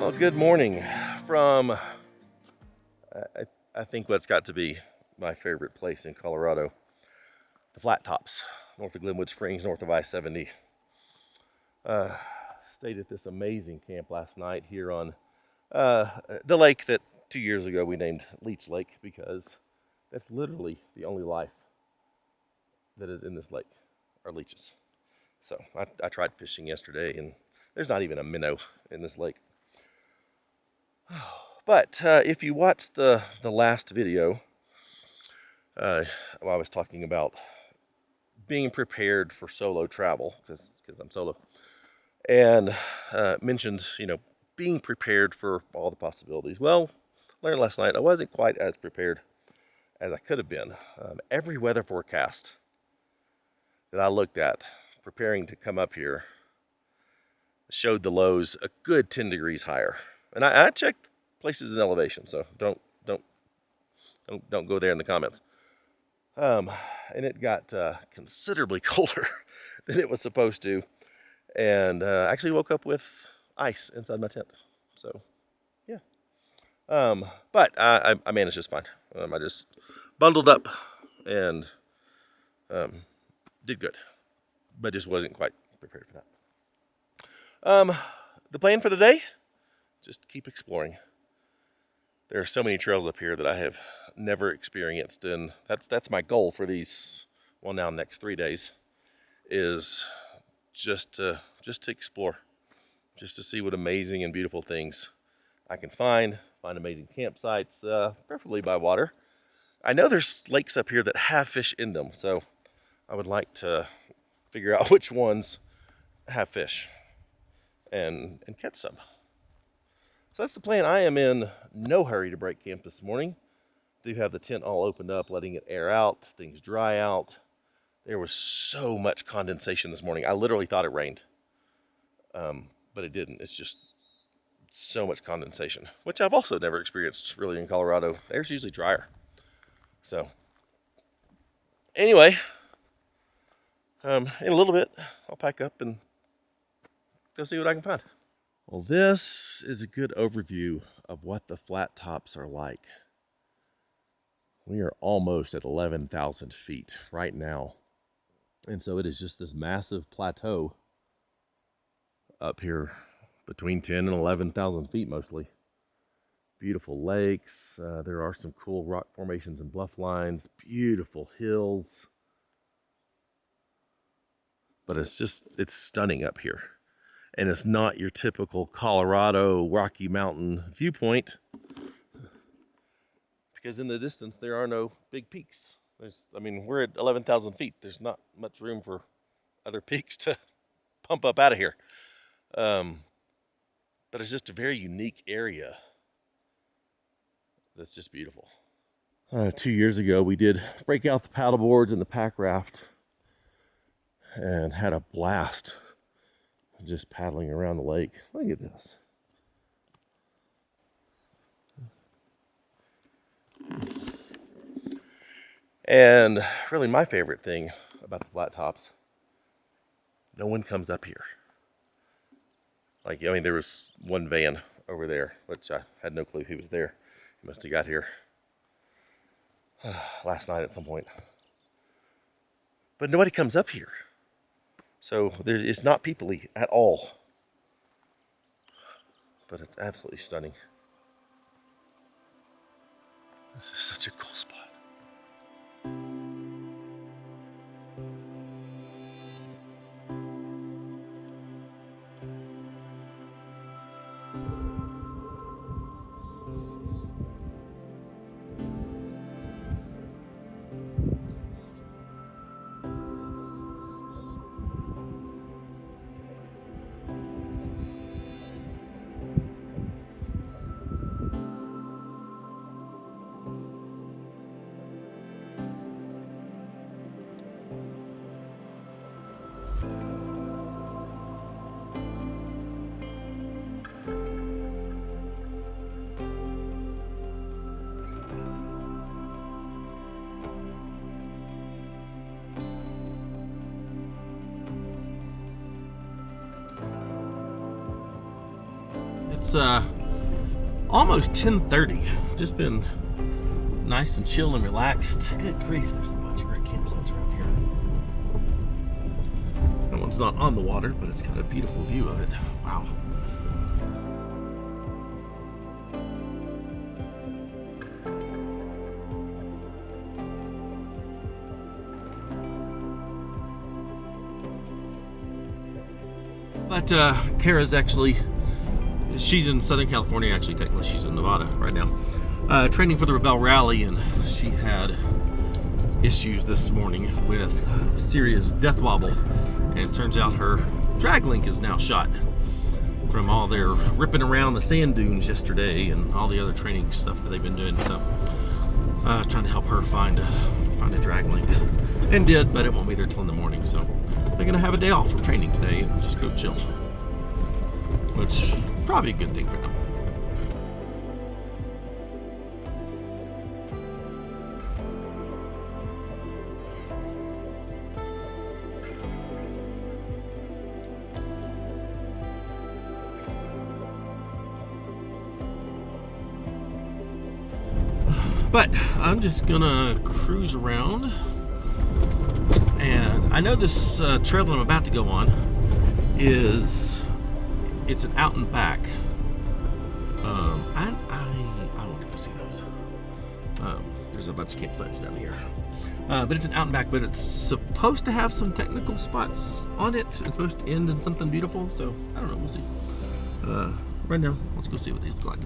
Well, good morning from, I think what's got to be my favorite place in Colorado, the Flat Tops, north of Glenwood Springs, north of I-70. Stayed at this amazing camp last night here on the lake that 2 years ago we named Leech Lake, because that's literally the only life that is in this lake are leeches. So I tried fishing yesterday, and there's not even a minnow in this lake. But if you watched the last video, I was talking about being prepared for solo travel, because I'm solo, and mentioned, being prepared for all the possibilities. Well, learned last night I wasn't quite as prepared as I could have been. Every weather forecast that I looked at preparing to come up here showed the lows a good 10 degrees higher. And I checked places in elevation, so don't go there in the comments. And it got considerably colder than it was supposed to, and actually woke up with ice inside my tent. So, yeah. But I managed just fine. I just bundled up and did good, but just wasn't quite prepared for that. The plan for the day: just keep exploring. There are so many trails up here that I have never experienced, and that's my goal for these, well, now next 3 days, is just to explore, just to see what amazing and beautiful things I can find amazing campsites, preferably by water. I know there's lakes up here that have fish in them, so I would like to figure out which ones have fish and catch some. So that's the plan. I am in no hurry to break camp this morning. Do have the tent all opened up, letting it air out, things dry out. There was so much condensation this morning. I literally thought it rained, but it didn't. It's just so much condensation, which I've also never experienced really in Colorado. Air's usually drier. So anyway, in a little bit, I'll pack up and go see what I can find. Well, this is a good overview of what the flat tops are like. We are almost at 11,000 feet right now. And so it is just this massive plateau up here between 10 and 11,000 feet mostly. Beautiful lakes. There are some cool rock formations and bluff lines, beautiful hills. But it's stunning up here. And it's not your typical Colorado Rocky Mountain viewpoint, because in the distance there are no big peaks. We're at 11,000 feet. There's not much room for other peaks to pump up out of here. But it's just a very unique area that's just beautiful. 2 years ago, we did break out the paddle boards and the pack raft and had a blast just paddling around the lake. Look at this. And really my favorite thing about the flat tops, no one comes up here. There was one van over there, which I had no clue he was there. He must have got here last night at some point. But nobody comes up here. So it's not people-y at all. But it's absolutely stunning. This is such a cool spot. It's almost 10:30. Just been nice and chill and relaxed. Good grief, there's a bunch of great campsites around here. That one's not on the water, but it's got a beautiful view of it. Wow. But Kara's actually, she's in Southern California, actually technically she's in Nevada right now, training for the Rebel Rally, and she had issues this morning with serious death wobble, and it turns out her drag link is now shot from all their ripping around the sand dunes yesterday and all the other training stuff that they've been doing. So trying to help her find a drag link, and did, but it won't be there till in the morning. So they're gonna have a day off from training today and just go chill, which probably a good thing for them. But I'm just gonna cruise around, and I know this trail that I'm about to go on it's an out and back. I want to go see those. There's a bunch of campsites down here, but it's an out and back. But it's supposed to have some technical spots on it. It's supposed to end in something beautiful. So I don't know. We'll see. Right now, let's go see what these look like.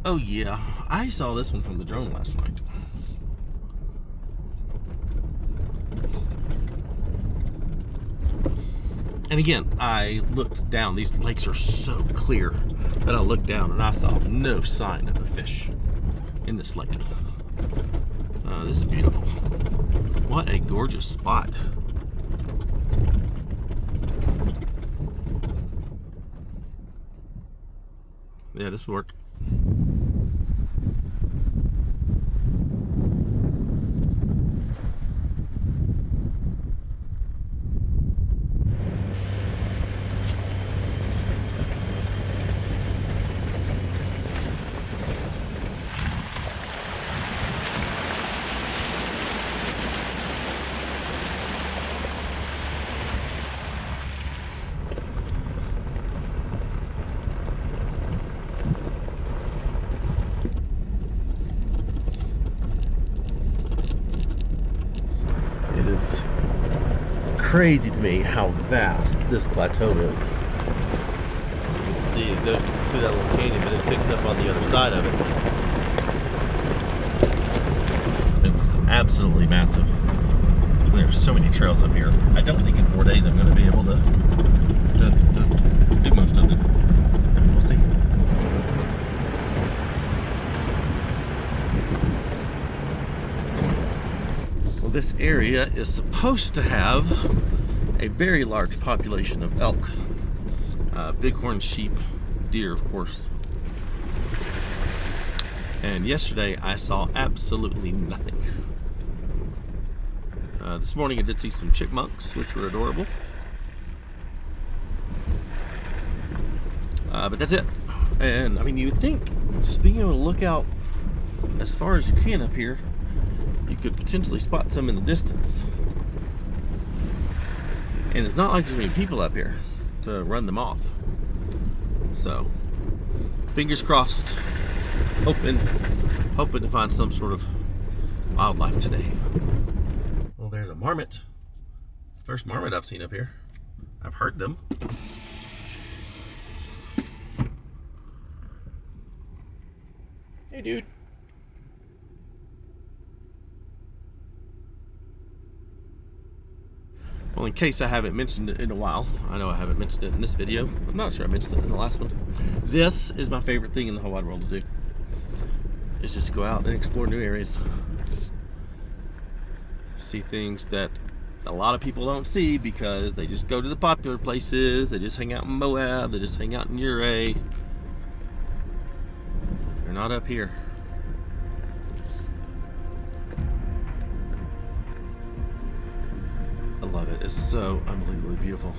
Oh yeah, I saw this one from the drone last night. And again, I looked down. These lakes are so clear that I looked down and I saw no sign of a fish in this lake. This is beautiful. What a gorgeous spot. Yeah, this would work. Crazy to me how vast this plateau is. You can see it goes through that little canyon, but it picks up on the other side of it. It's absolutely massive. There's so many trails up here. I don't think in 4 days I'm going to be able to do most of it. We'll see. Well, this area is supposed to have a very large population of elk, bighorn sheep, deer, of course. And yesterday I saw absolutely nothing. This morning I did see some chipmunks, which were adorable. But that's it. And I mean, you would think just being able to look out as far as you can up here, you could potentially spot some in the distance. And it's not like there's many people up here to run them off. So, fingers crossed, hoping to find some sort of wildlife today. Well, there's a marmot. It's the first marmot I've seen up here. I've heard them. Hey, dude. Well, in case I haven't mentioned it in a while, I know I haven't mentioned it in this video. I'm not sure I mentioned it in the last one. This is my favorite thing in the whole wide world to do. It's just go out and explore new areas. See things that a lot of people don't see because they just go to the popular places. They just hang out in Moab. They just hang out in Uray. They're not up here. love it. It's so unbelievably beautiful.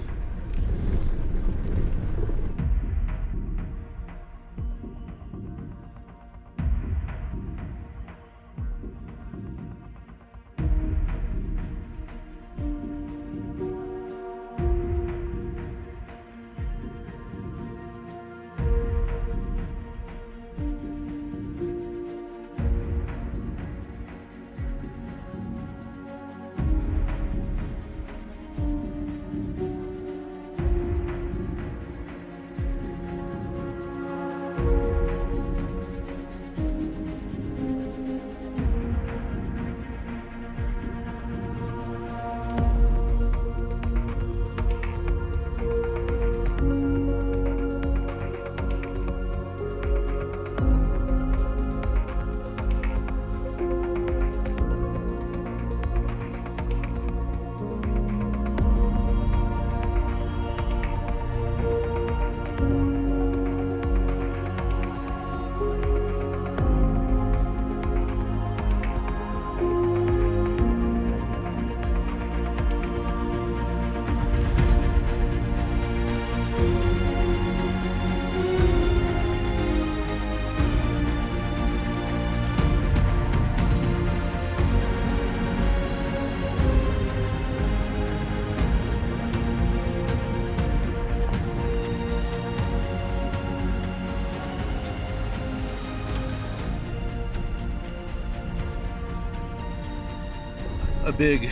A big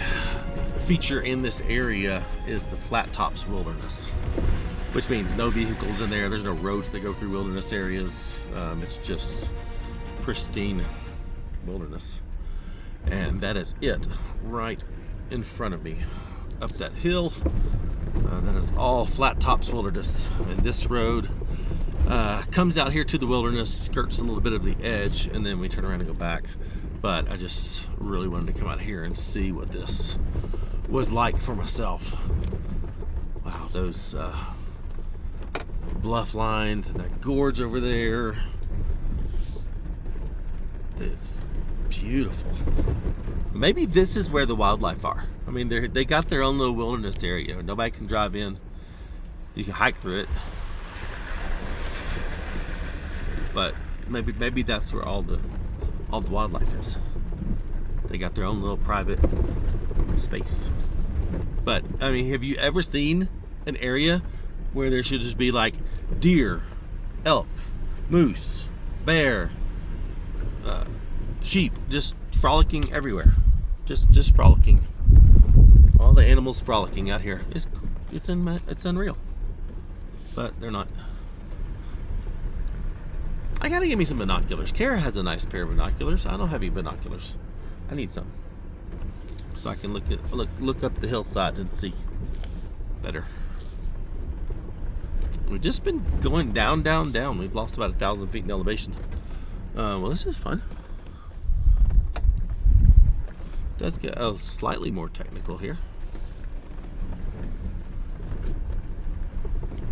feature in this area is the flat tops wilderness, which means no vehicles in there. There's no roads that go through wilderness areas. It's just pristine wilderness. And that is it right in front of me. Up that hill, that is all flat tops wilderness. And this road comes out here to the wilderness, skirts a little bit of the edge, and then we turn around and go back. But I just really wanted to come out here and see what this was like for myself. Wow, those bluff lines and that gorge over there. It's beautiful. Maybe this is where the wildlife are. I mean, they got their own little wilderness area. Nobody can drive in. You can hike through it. But maybe that's where all the wildlife is. They got their own little private space. But I mean, have you ever seen an area where there should just be like deer, elk, moose, bear, sheep, just frolicking everywhere? Just frolicking. All the animals frolicking out here. It's unreal. But they're not. I gotta get me some binoculars. Kara has a nice pair of binoculars. I don't have any binoculars. I need some, so I can look up the hillside and see better. We've just been going down. We've lost about 1,000 feet in elevation. Well, this is fun. It does get slightly more technical here.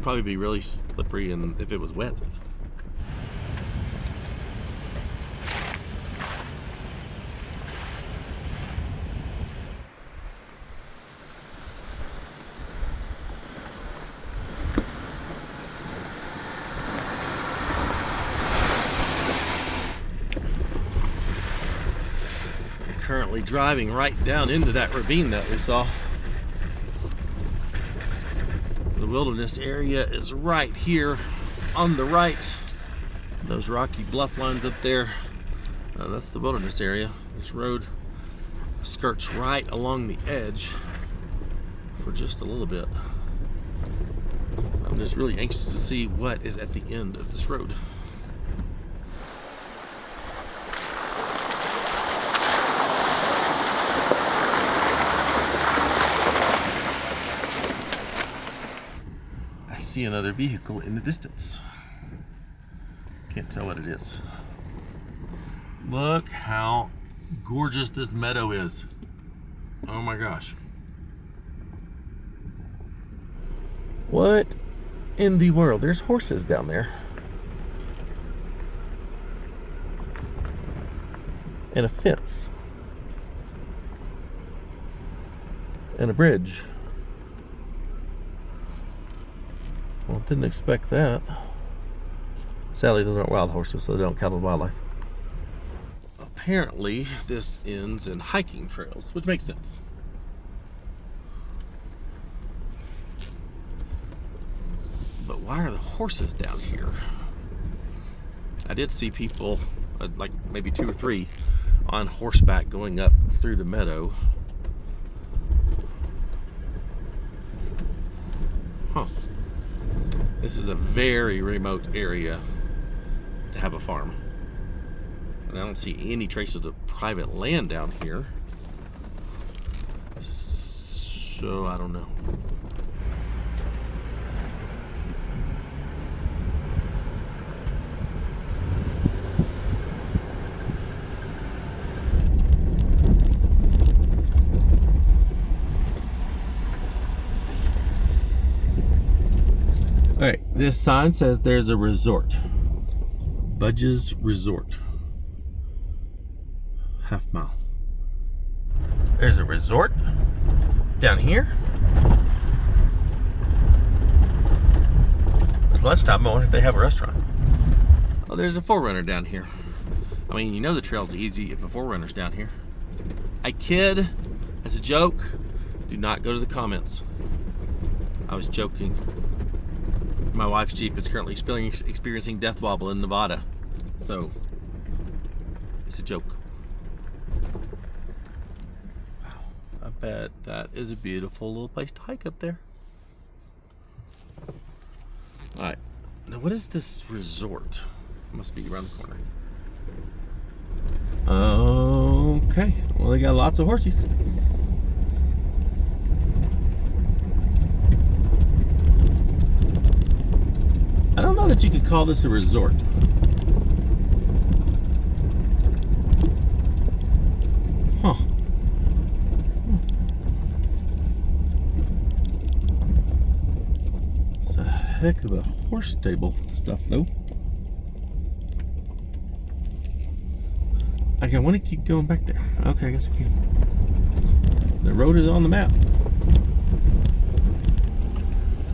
Probably be really slippery and if it was wet. Currently driving right down into that ravine that we saw. The wilderness area is right here on the right. Those rocky bluff lines up there, that's the wilderness area. This road skirts right along the edge for just a little bit. I'm just really anxious to see what is at the end of this road. See another vehicle in the distance. Can't tell what it is. Look how gorgeous this meadow is. Oh my gosh. What in the world? There's horses down there. And a fence. and a bridge. Well, didn't expect that. Sadly, those aren't wild horses, so they don't count as wildlife. Apparently, this ends in hiking trails, which makes sense. But why are the horses down here? I did see people, like maybe 2 or 3, on horseback going up through the meadow. Huh. This is a very remote area to have a farm. And I don't see any traces of private land down here. So I don't know. Alright, this sign says there's a resort. Budge's Resort. Half mile. There's a resort down here. It's lunchtime. I wonder if they have a restaurant. Oh, there's a 4Runner down here. I mean, you know the trail's easy if a 4Runner's down here. I kid. That's a joke. Do not go to the comments. I was joking. My wife's Jeep is currently experiencing death wobble in Nevada. So, it's a joke. Wow, I bet that is a beautiful little place to hike up there. Alright, now what is this resort? It must be around the corner. Okay, well they got lots of horses. I don't know that you could call this a resort. Huh. It's a heck of a horse stable stuff, though. Okay, I want to keep going back there. Okay, I guess I can. The road is on the map.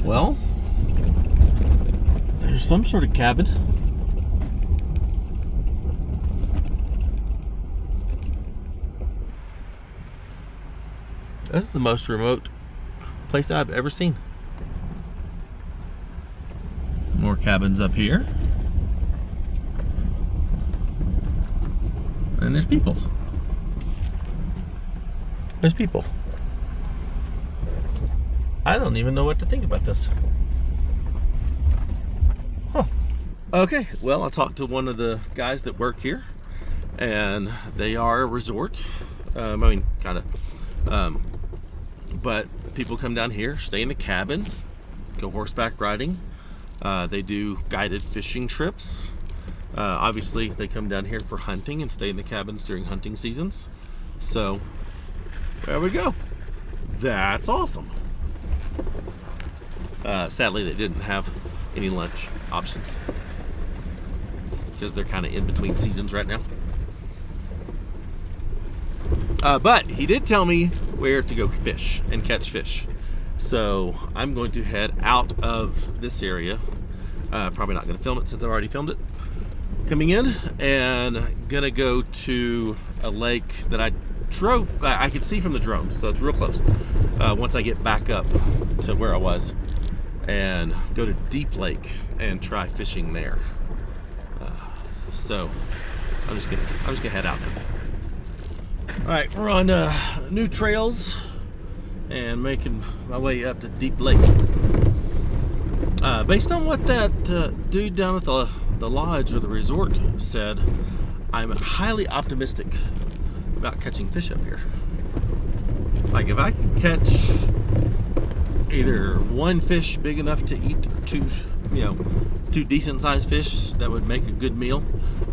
Well, there's some sort of cabin. That's the most remote place I've ever seen. More cabins up here. And there's people. There's people. I don't even know what to think about this. Huh. Okay, well, I talked to one of the guys that work here, and they are a resort. I mean, kind of. But people come down here, stay in the cabins, go horseback riding. They do guided fishing trips. Obviously, they come down here for hunting and stay in the cabins during hunting seasons. So, there we go. That's awesome. Sadly, they didn't have any lunch options because they're kind of in between seasons right now. But he did tell me where to go fish and catch fish. So I'm going to head out of this area. Probably not going to film it since I've already filmed it. Coming in and gonna go to a lake that I could see from the drone, so it's real close. Once I get back up to where I was, and go to Deep Lake and try fishing there. So I'm just gonna head out. All right, we're on new trails and making my way up to Deep Lake. Based on what that dude down at the lodge or the resort said, I'm highly optimistic about catching fish up here. Like, if I can catch either one fish big enough to eat two decent sized fish that would make a good meal,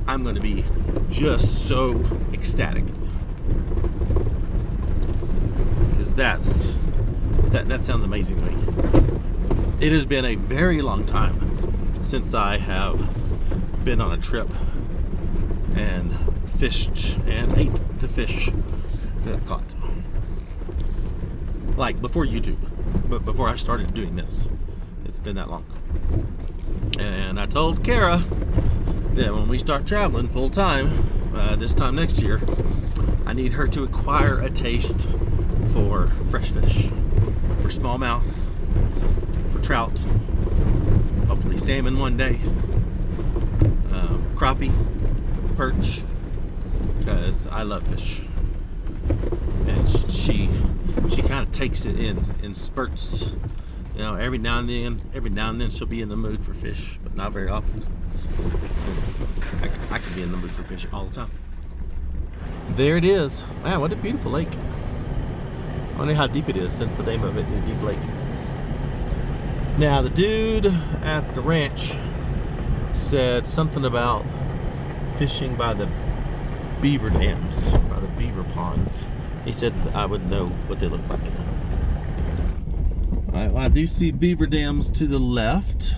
I'm going to be just so ecstatic. Because that sounds amazing to me. It has been a very long time since I have been on a trip and fished and ate the fish that I caught. like before YouTube, but before I started doing this. It's been that long. And I told Kara that when we start traveling full time, this time next year, I need her to acquire a taste for fresh fish, for smallmouth, for trout, hopefully salmon one day, crappie, perch, because I love fish. And she kind of takes it in spurts. You know, every now and then she'll be in the mood for fish, but not very often. I can be in the mood for fish all the time. There it is. Wow, what a beautiful lake. I wonder how deep it is, since the name of it is Deep Lake. Now, the dude at the ranch said something about fishing by the beaver dams, by the beaver ponds. He said that I would know what they look like. Alright, well, I do see beaver dams to the left.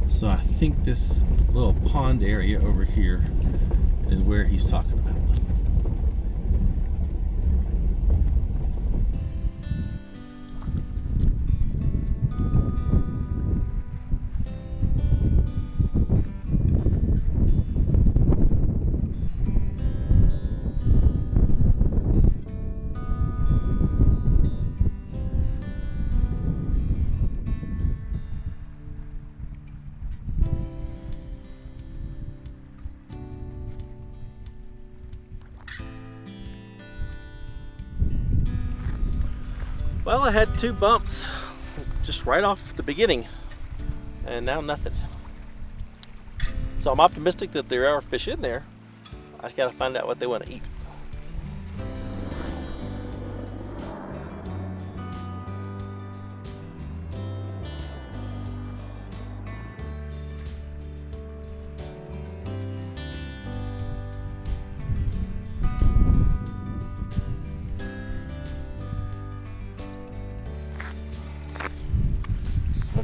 So I think this little pond area over here is where he's talking about. Well, I had 2 bumps just right off the beginning, and now nothing. So I'm optimistic that there are fish in there. I just gotta find out what they want to eat.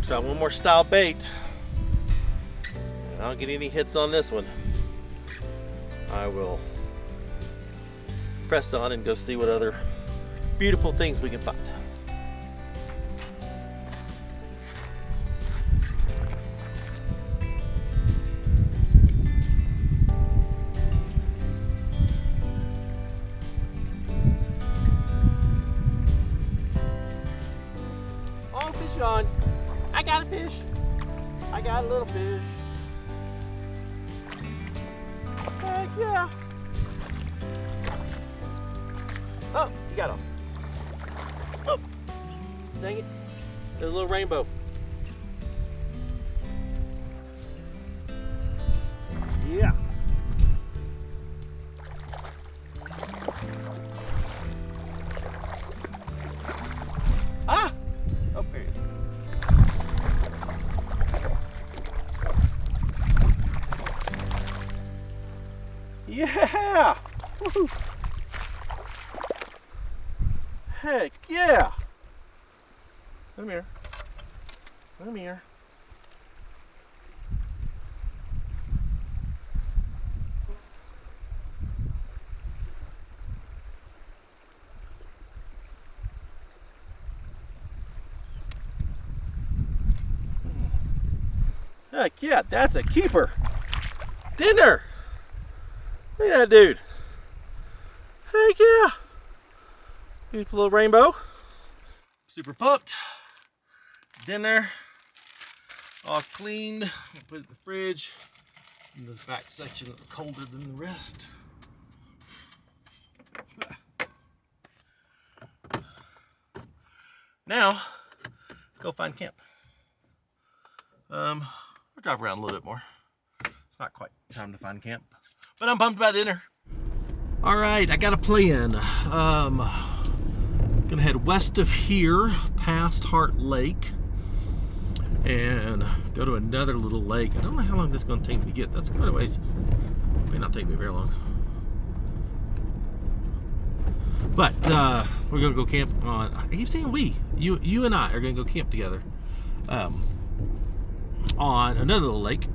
Try one more style bait. I don't get any hits on this one. I will press on and go see what other beautiful things we can find. Oh, fish on. I got a fish. I got a little fish. Heck yeah. Oh, you got him. Oh, dang it. There's a little rainbow. Yeah. Ah! Oh, there he is. Yeah! Woo-hoo. Heck yeah! Come here. Come here. Heck yeah, that's a keeper. Dinner! Look at that dude. Heck yeah. Beautiful little rainbow. Super pumped. Dinner. All cleaned. Put it in the fridge. In this back section that's colder than the rest. Now, go find camp. We'll drive around a little bit more. It's not quite time to find camp. But I'm pumped about dinner. All right, I got a plan. Gonna head west of here, past Heart Lake, and go to another little lake. I don't know how long this is gonna take me to get. That's quite a ways. May not take me very long. But we're gonna go camp on. I keep saying we. You and I are gonna go camp together on another little lake.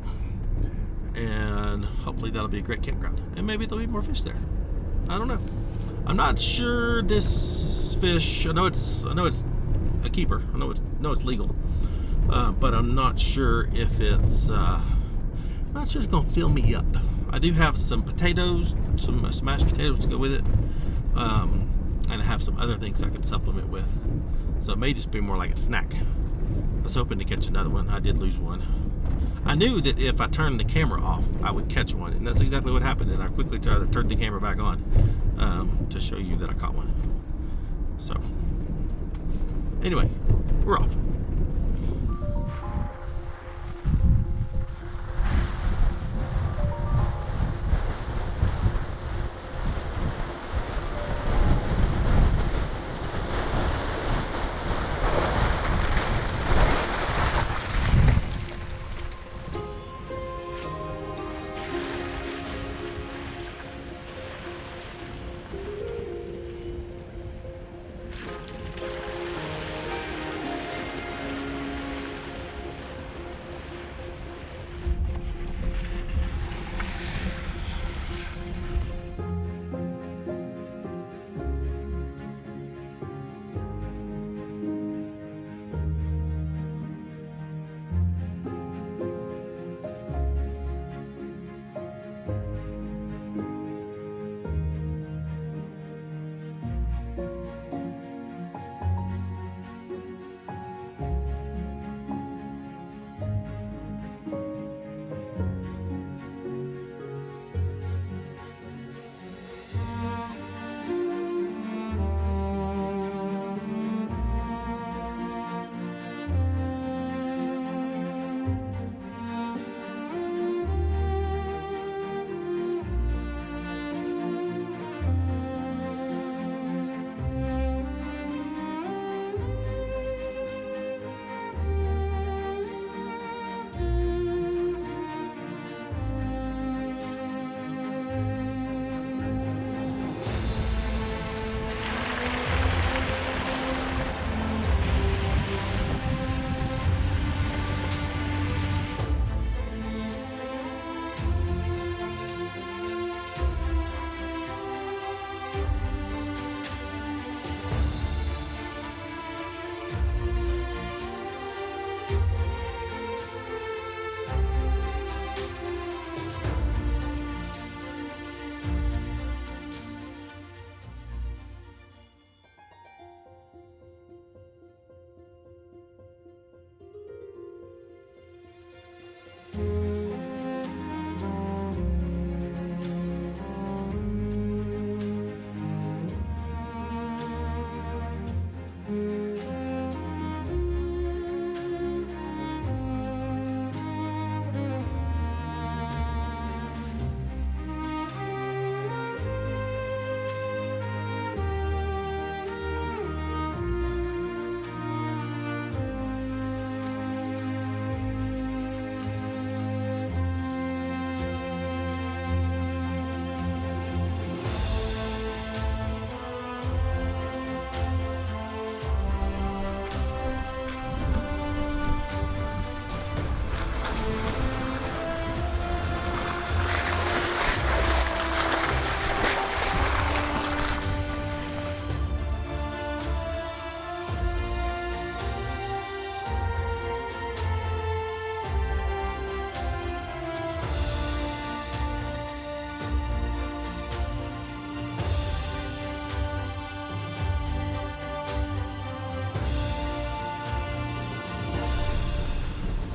And hopefully that'll be a great campground. And maybe there'll be more fish there. I don't know. I'm not sure this fish. I know it's a keeper. I know it's legal, but I'm not sure if it's. I'm not sure it's gonna fill me up. I do have some potatoes, some smashed potatoes to go with it, and I have some other things I could supplement with. So it may just be more like a snack. I was hoping to catch another one. I did lose one. I knew that if I turned the camera off, I would catch one, and that's exactly what happened. And I quickly turned the camera back on to show you that I caught one. So, anyway, we're off.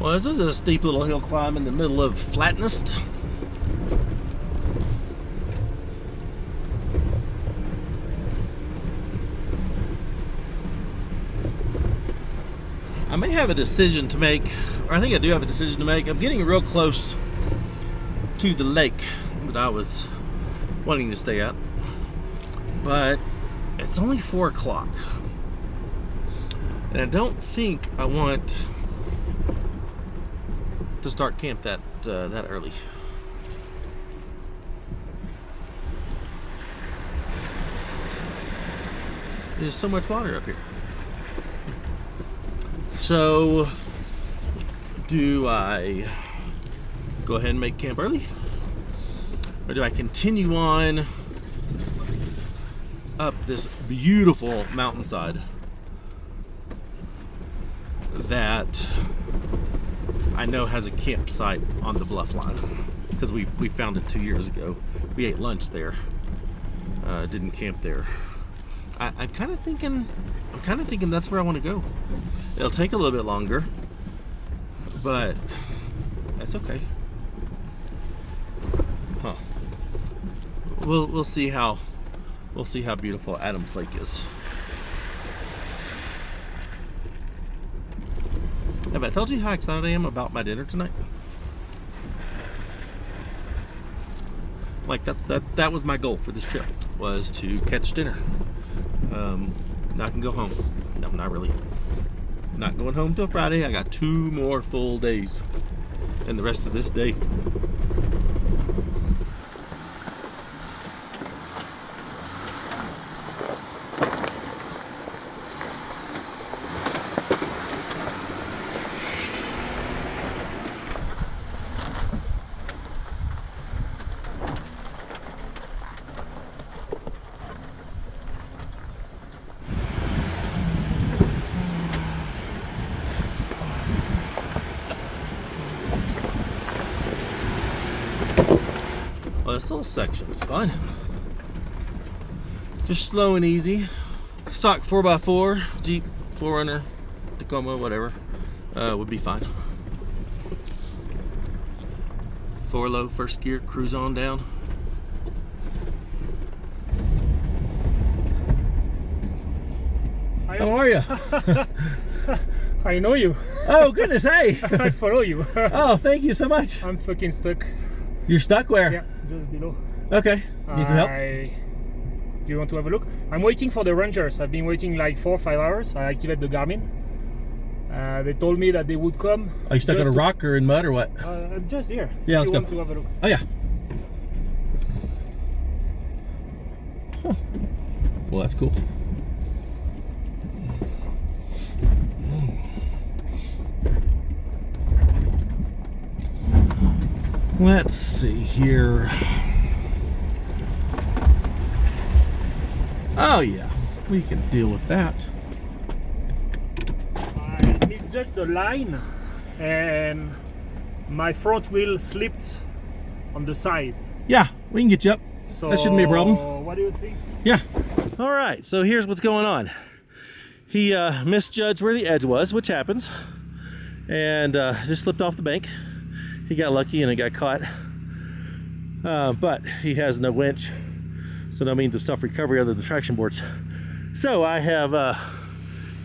Well, this is a steep little hill climb in the middle of flatness. I may have a decision to make, or I think I do have a decision to make. I'm getting real close to the lake that I was wanting to stay at, but it's only 4 o'clock, and I don't think I want to start camp that early. There's so much water up here. So, do I go ahead and make camp early? Or do I continue on up this beautiful mountainside that I know has a campsite on the bluff line, because we found it 2 years ago. We ate lunch there, didn't camp there. I'm kind of thinking that's where I want to go. It'll take a little bit longer, but that's okay. Huh. We'll see how beautiful Adams Lake is. Have I told you how excited I am about my dinner tonight? Like that was my goal for this trip, was to catch dinner. Now I can go home. No, not really. Not going home till Friday. I got 2 more full days, and the rest of this day. Well, this little section's fine. Just slow and easy. Stock 4x4, Jeep, 4Runner, Tacoma, whatever, would be fine. 4 low, first gear, cruise on down. How are you? I know you. Oh, goodness, hey! I follow you. Oh, thank you so much. I'm fucking stuck. You're stuck where? Yeah, just below. Okay. Need some help? Do you want to have a look? I'm waiting for the rangers. I've been waiting like 4 or 5 hours. I activate the Garmin. They told me that they would come. Are you stuck on a rock or in mud or what? I'm just here. Yeah, if let's you go. want to have a look. Oh, yeah. Huh. Well, that's cool. Let's see here. Oh yeah, we can deal with that. I misjudged the line and my front wheel slipped on the side. Yeah, we can get you up. So That shouldn't be a problem. What do you think? Yeah. All right, so here's what's going on. He misjudged where the edge was, which happens, and just slipped off the bank. He got lucky and it got caught, but he has no winch, so no means of self-recovery other than traction boards. So I have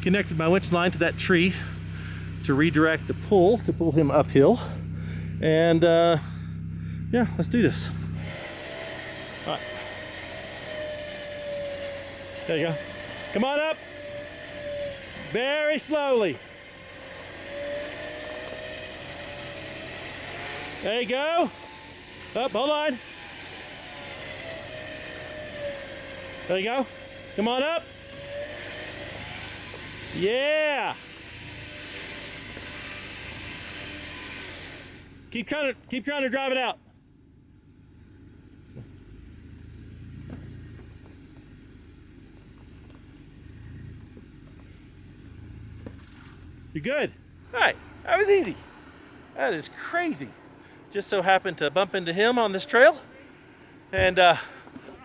connected my winch line to that tree to redirect the pull to pull him uphill, and yeah, let's do this. All right. There you go. Come on up. Very slowly. There you go. Up, hold on. There you go. Come on up. Yeah. Keep trying to drive it out. You're good. All right, that was easy. That is crazy. Just so happened to bump into him on this trail, and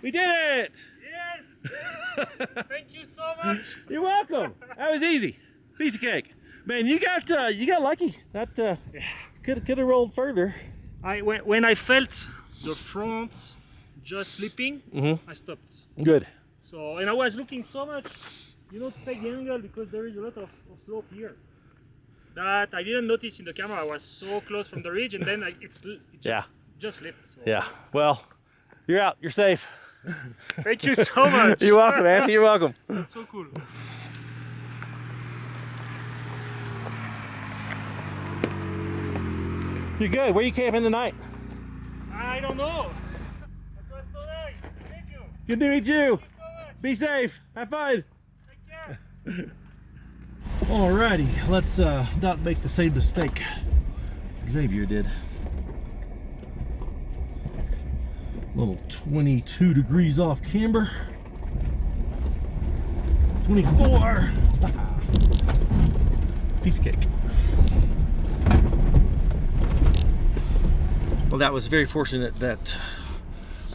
we did it. Yes. Thank you so much. You're welcome. That was easy. Piece of cake. Man, you got lucky. That could have rolled further. When I felt the front just slipping, I stopped. Good. So, and I was looking so much, to take the angle, because there is a lot of slope here that I didn't notice in the camera. I was so close from the ridge, and then it just slipped. So. Yeah. Well, you're out. You're safe. Thank you so much. You're welcome, man. You're welcome. That's so cool. You're good. Where are you camping tonight? I don't know. That was so nice to meet you. Good to meet you. Thank you so much. Be safe. Have fun. Take care. Alrighty, let's not make the same mistake Xavier did. Little 22 degrees off camber. 24. Piece of cake. Well, that was very fortunate that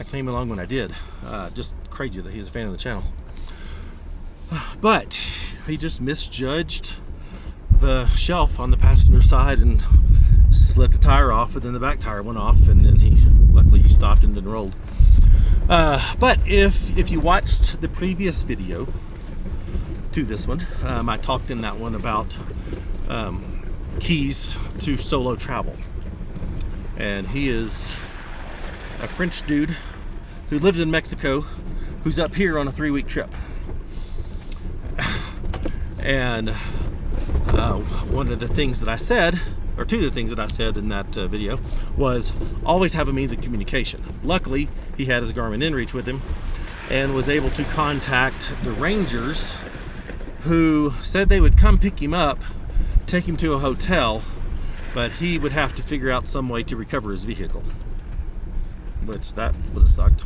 I came along when I did. Just crazy that he's a fan of the channel. But he just misjudged the shelf on the passenger side and slipped a tire off, and then the back tire went off, and then luckily he stopped and then rolled. But if you watched the previous video to this one, I talked in that one about keys to solo travel. And he is a French dude who lives in Mexico, who's up here on a 3-week trip. And one of the things that I said, or two of the things that I said in that video, was always have a means of communication. Luckily, he had his Garmin inReach with him and was able to contact the rangers, who said they would come pick him up, take him to a hotel, but he would have to figure out some way to recover his vehicle, which that would have sucked.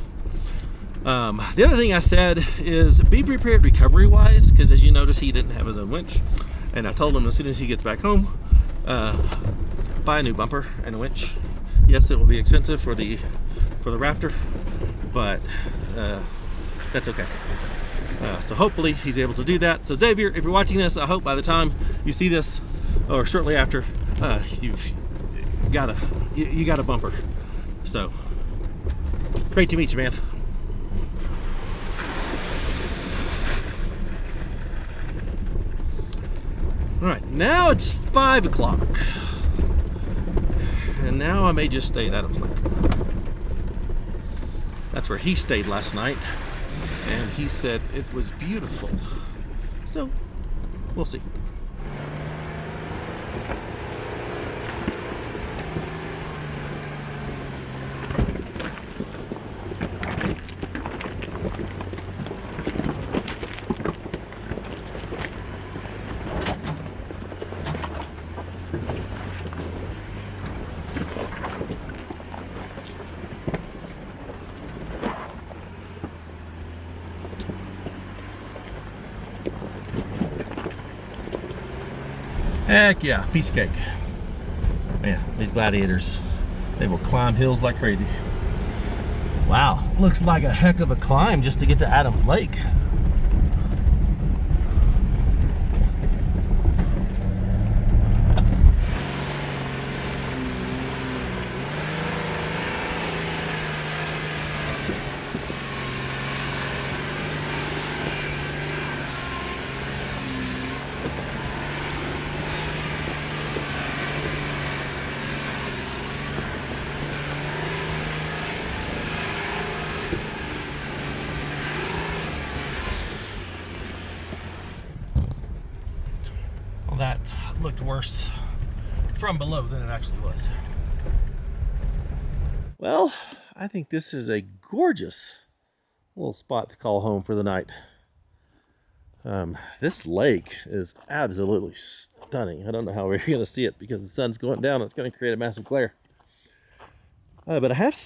The other thing I said is be prepared recovery wise, because as you notice, he didn't have his own winch, and I told him as soon as he gets back home, buy a new bumper and a winch. Yes, it will be expensive for the Raptor, but that's okay. So hopefully he's able to do that. So Xavier, if you're watching this, I hope by the time you see this, or shortly after, you've got a bumper. So great to meet you, man. All right, now it's 5 o'clock, and now I may just stay at Adams Lake. That's where he stayed last night, and he said it was beautiful. So we'll see. Heck yeah, piece of cake. Man, these Gladiators, they will climb hills like crazy. Wow, looks like a heck of a climb just to get to Adams Lake. That looked worse from below than it actually was. Well, I think this is a gorgeous little spot to call home for the night. This lake is absolutely stunning. I don't know how we're going to see it because the sun's going down. It's going to create a massive glare. But I have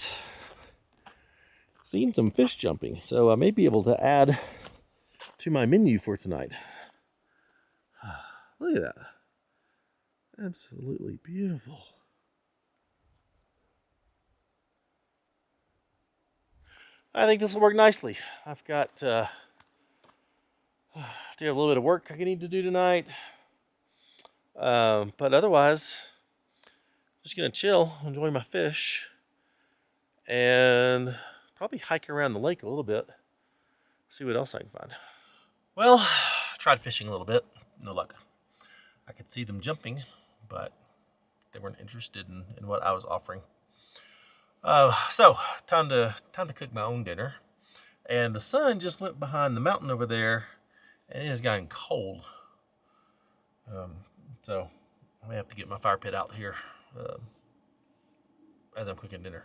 seen some fish jumping, so I may be able to add to my menu for tonight. Look at that. Absolutely beautiful. I think this will work nicely. I've got to have a little bit of work I need to do tonight. But otherwise, just going to chill, enjoy my fish, and probably hike around the lake a little bit, see what else I can find. Well, I tried fishing a little bit, no luck. I could see them jumping, but they weren't interested in what I was offering. So time to cook my own dinner. And the sun just went behind the mountain over there, and it has gotten cold. So I may have to get my fire pit out here as I'm cooking dinner.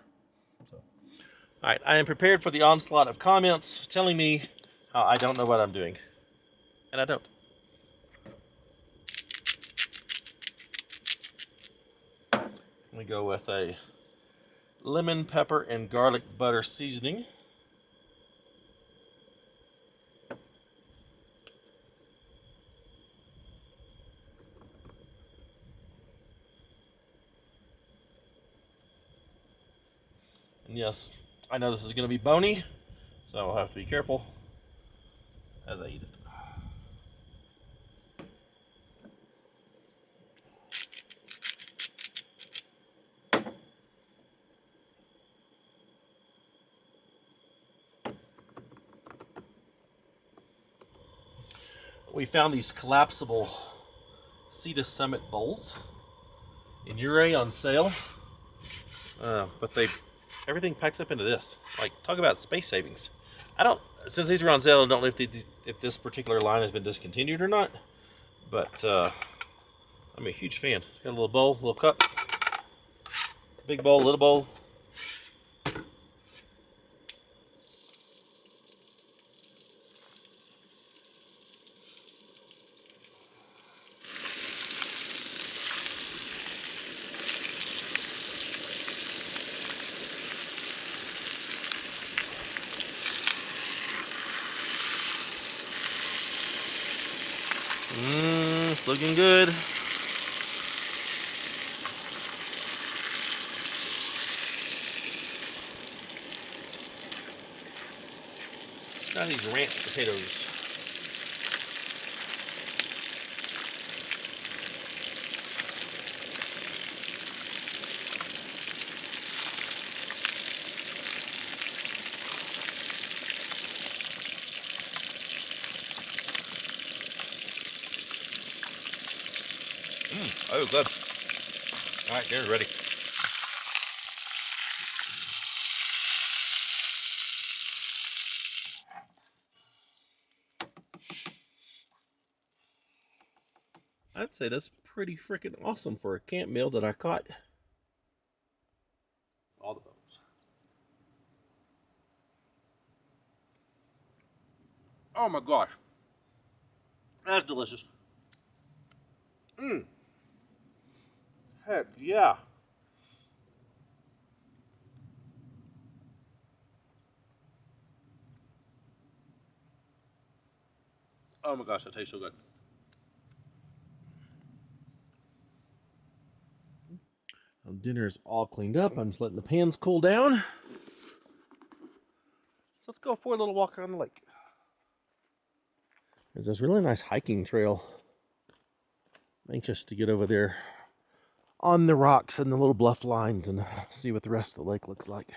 So, all right, I am prepared for the onslaught of comments telling me how I don't know what I'm doing, and I don't. We go with a lemon, pepper, and garlic butter seasoning. And yes, I know this is going to be bony, so I'll have to be careful as I eat it. We found these collapsible Cedar Summit bowls in Uray on sale, but everything packs up into this. Like, talk about space savings. Since these are on sale, I don't know if this particular line has been discontinued or not, but I'm a huge fan. It's got a little bowl, little cup, big bowl, little bowl. It's looking good. Now these ranch potatoes. Oh, good. All right, dinner's ready. I'd say that's pretty freaking awesome for a camp meal that I caught. All the bones. Oh my gosh. That's delicious. Heck yeah. Oh my gosh, that tastes so good. Well, dinner is all cleaned up. I'm just letting the pans cool down. So let's go for a little walk around the lake. There's this really nice hiking trail. I'm anxious to get over there on the rocks and the little bluff lines and see what the rest of the lake looks like.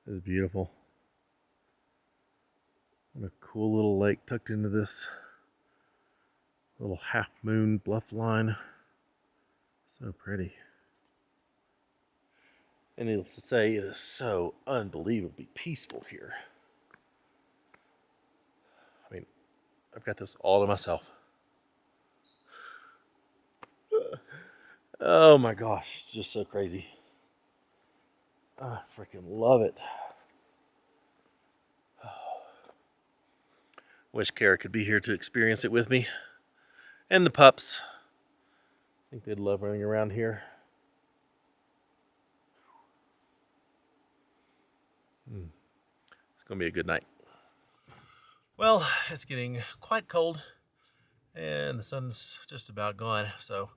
This is beautiful. What a cool little lake tucked into this little half moon bluff line. So pretty. And needless to say, it is so unbelievably peaceful here. I mean, I've got this all to myself. Oh my gosh, it's just so crazy. I freaking love it. Wish Kara could be here to experience it with me. And the pups. I think they'd love running around here. It's going to be a good night. Well, it's getting quite cold. And the sun's just about gone. So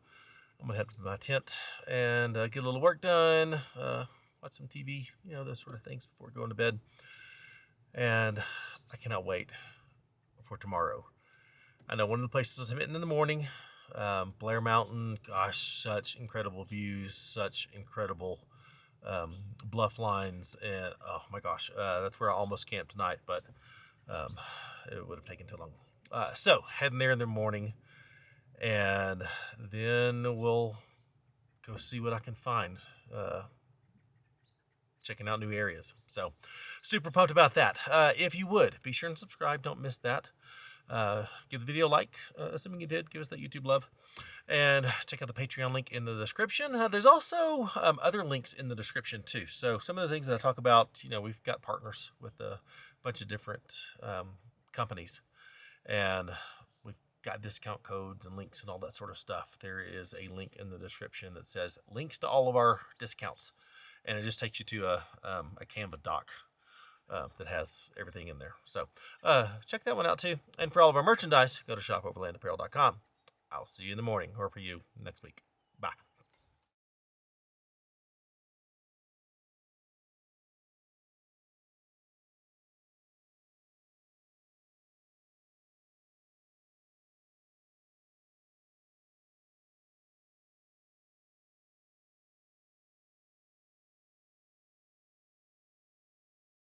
I'm going to head to my tent and get a little work done. Watch some TV, you know, those sort of things before going to bed. And I cannot wait for tomorrow. I know one of the places I'm hitting in the morning, Blair Mountain. Gosh, such incredible views, such incredible bluff lines, and oh my gosh, that's where I almost camped tonight, but it would have taken too long. So heading there in the morning, and then we'll go see what I can find. Checking out new areas. So super pumped about that. If you would, be sure and subscribe. Don't miss that. Give the video a like, assuming you did. Give us that YouTube love. And check out the Patreon link in the description. There's also other links in the description too. So some of the things that I talk about, you know, we've got partners with a bunch of different companies. And we've got discount codes and links and all that sort of stuff. There is a link in the description that says links to all of our discounts. And it just takes you to a Canva doc that has everything in there. So check that one out too. And for all of our merchandise, go to shopoverlandapparel.com. I'll see you in the morning, or for you next week. Bye.